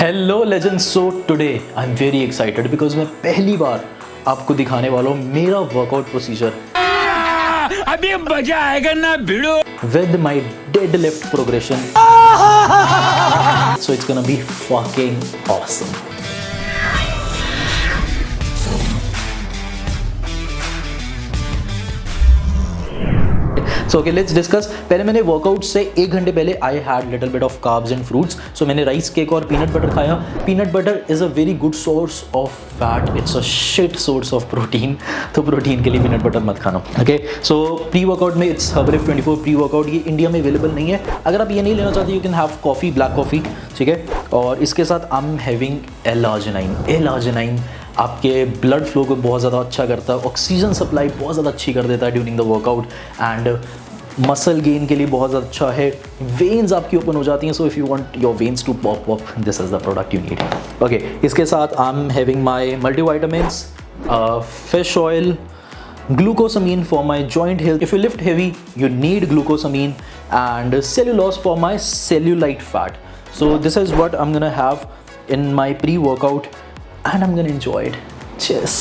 Hello legend. So today I am very excited because मैं पहली बार आपको दिखाने वाला हूँ मेरा वर्कआउट प्रोसीजर। अभी मजा आएगा ना भिड़ो with my deadlift progression. So it's gonna be fucking awesome. So okay let's discuss. पहले मैंने वर्कआउट से 1 घंटे पहले I had little bit of carbs and fruits. So मैंने राइस केक और पीनट बटर खाया। Peanut butter is a very good source of fat, it's a shit source of protein. तो protein के लिए पीनट बटर मत खाना। Okay so pre workout में it's Herbalife 24 pre workout. ये इंडिया में अवेलेबल नहीं है। अगर आप ये नहीं लेना चाहते you can have coffee, black coffee, ठीक है। और इसके साथ आई एम हैविंग एल-आर्जिनाइन आपके ब्लड फ्लो को बहुत ज़्यादा अच्छा करता है, ऑक्सीजन सप्लाई बहुत ज़्यादा अच्छी कर देता है during the workout and muscle gain के लिए बहुत ज़्यादा अच्छा है। वेन्स आपकी ओपन हो जाती हैं। So if you want your veins to pop up this is the product you need. Okay इसके साथ I am having my multivitamins, fish oil, glucosamine for my joint health. If you lift heavy, you need glucosamine and cellulose for my cellulite fat. So this is what I'm gonna have in my pre-workout and I'm gonna enjoy it. Cheers.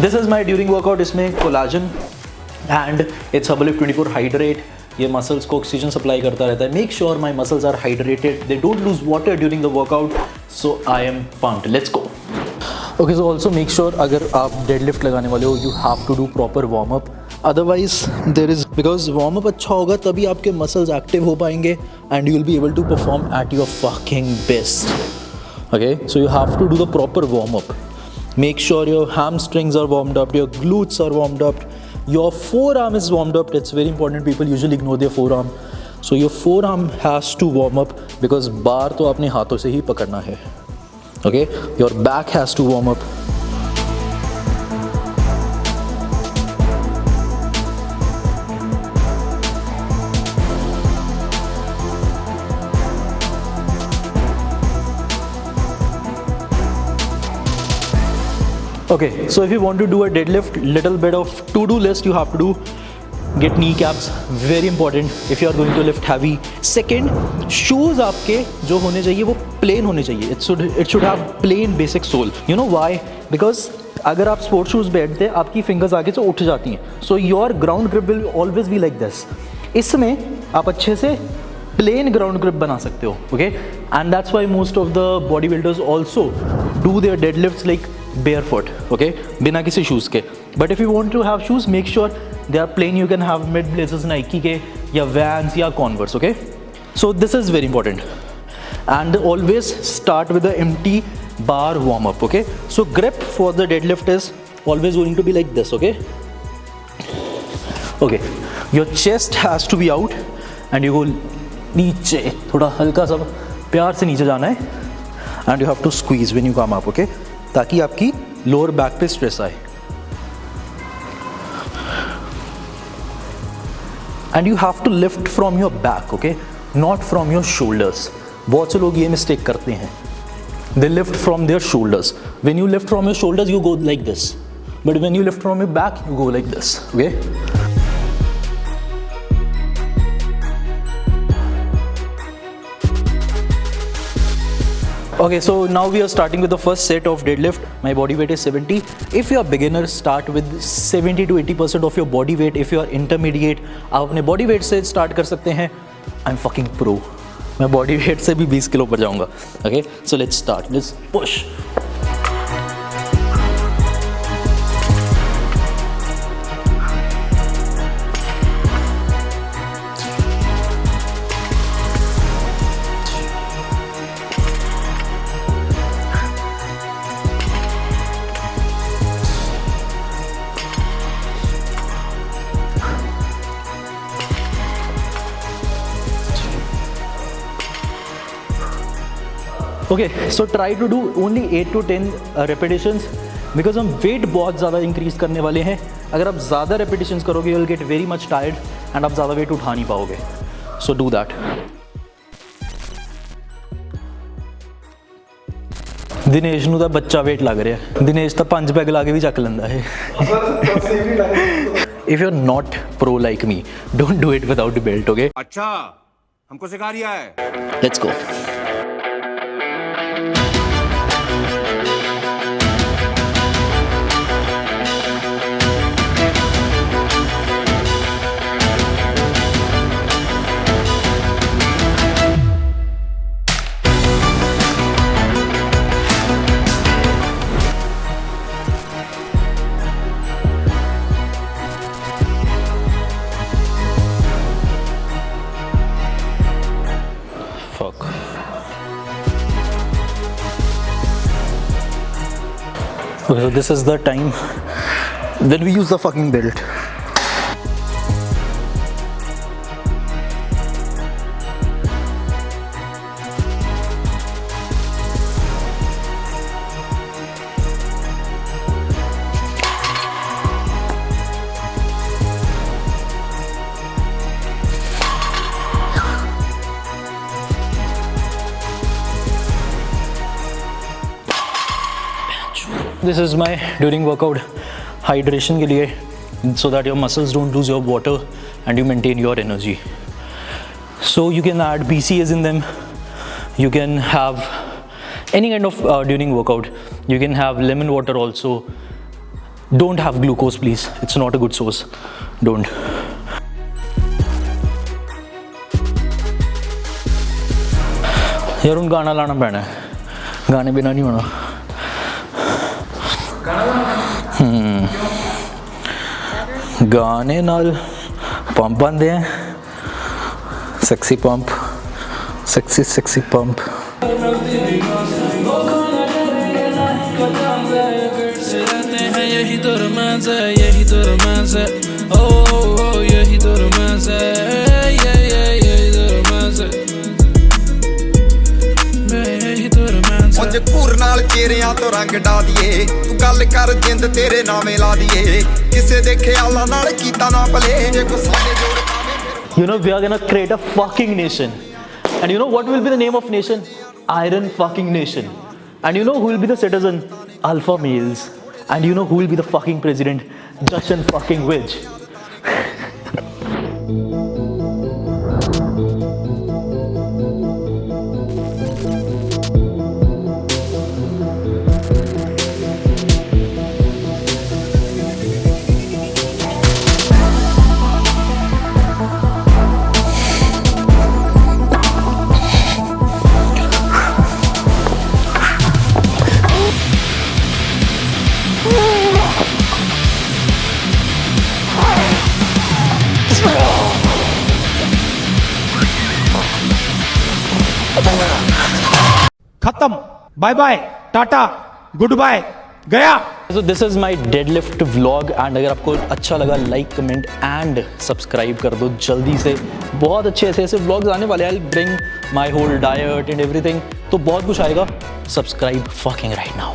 This is my during workout. इसमें collagen and it's Herbalife 24 Hydrate. ये muscles को oxygen supply करता रहता है। Make sure my muscles are hydrated, they don't lose water during the workout. So I am pumped, let's go. Okay so also make sure अगर आप deadlift लगाने वाले हो you have to do proper warm up, otherwise there is because warm up अच्छा होगा तभी आपके मसल्स एक्टिव हो पाएंगे and you will be able to perform at your fucking best. Okay so you have to do the proper warm up. Make sure your hamstrings are warmed up, your glutes are warmed up, your forearm is warmed up. It's very important. People usually ignore their forearm. So your forearm has to warm up because बार तो अपने हाथों से ही पकड़ना है. Okay? Your back has to warm up. Okay, so if you want to do a deadlift, little bit of to-do list you have to do. Get kneecaps, very important if you are going to lift heavy. Second, shoes आपके जो होने चाहिए वो plain होने चाहिए. It should have plain basic sole. You know why? Because अगर आप sport shoes पहनते हैं आपकी fingers आगे से उठ जाती हैं. So your ground grip will always be like this. इसमें आप अच्छे से plain ground grip बना सकते हो. Okay? And that's why most of the bodybuilders also do their deadlifts like barefoot, okay, बिना किसी शूज़ के. But if you want to have shoes, make sure they are plain. You can have mid blazers Nike के या Vans या Converse, okay. So this is very important. And always start with the empty bar warm up, okay. So grip for the deadlift is always going to be like this, okay. Okay, your chest has to be out and you go नीचे, थोड़ा हल्का सा प्यार से नीचे जाना है and you have to squeeze when you come up, okay. ताकि आपकी लोअर बैक पे स्ट्रेस आए. And you have to lift from your back, okay, not from your shoulders. बहुत से लोग ये मिस्टेक करते हैं, they lift from their shoulders. When you lift from your shoulders you go like this, but when you lift from your back you go like this, okay. Okay, so now we are starting with the first set of deadlift. My body weight is 70. If you are beginner, start with 70 to 80% of your body weight. If you are intermediate, आप अपने body weight से start कर सकते हैं. I'm fucking pro. मैं body weight से भी 20 kilo पर जाऊँगा. Okay, so let's start. Let's push. Okay so try to do only 8 to 10 repetitions because हम वेट बहुत ज़्यादा इंक्रीज करने वाले हैं. अगर आप ज़्यादा repetitions करोगे you will get very much tired and आप ज़्यादा वेट उठा नहीं पाओगे. So do that. दिनेश नूं तां बच्चा वेट लग रहा है. दिनेश तां 5 पैग ला के भी चक लैंदा है. if you're not pro like me, don't do it without the belt, okay? अच्छा हमको सिखा रिया है. Let's go. Fuck. Okay, so this is the time when we use the fucking belt. This is my during workout hydration के लिए, so that your muscles don't lose your water and you maintain your energy. So you can add BCAs in them. You can have any kind of during workout. You can have lemon water also. Don't have glucose, please. It's not a good source. Don't. यार उन गाना लाना पैना है, गाने बिना नहीं होना. गाने नाल पंप आंदे हैं, सेक्सी पंप, सेक्सी पंप. यही तो रोमांस है, यही तो रोमांस है, ओ यही तो रोमांस है, यही तो रोमांस है. मुझे घूर नाल चेहरियां तो रंग डा दिए, तू गल कर जिंद तेरे नामे ला दिए, किसे दे ख्यालां नाल कीता ना भले, जे को साडे जोड़ पावे. You know, we are gonna create a fucking nation, and you know what will be the name of nation? Iron fucking nation. And you know who will be the citizen? Alpha males. And you know who will be the fucking president? Jashan fucking Vij. खत्म, bye bye, tata, goodbye, गया. So this is my deadlift vlog, and अगर आपको अच्छा लगा like comment and subscribe कर दो जल्दी से. बहुत अच्छे ऐसे व्लॉग्स आने वाले हैं. I'll bring my whole diet and everything, तो बहुत कुछ आएगा. Subscribe fucking right now.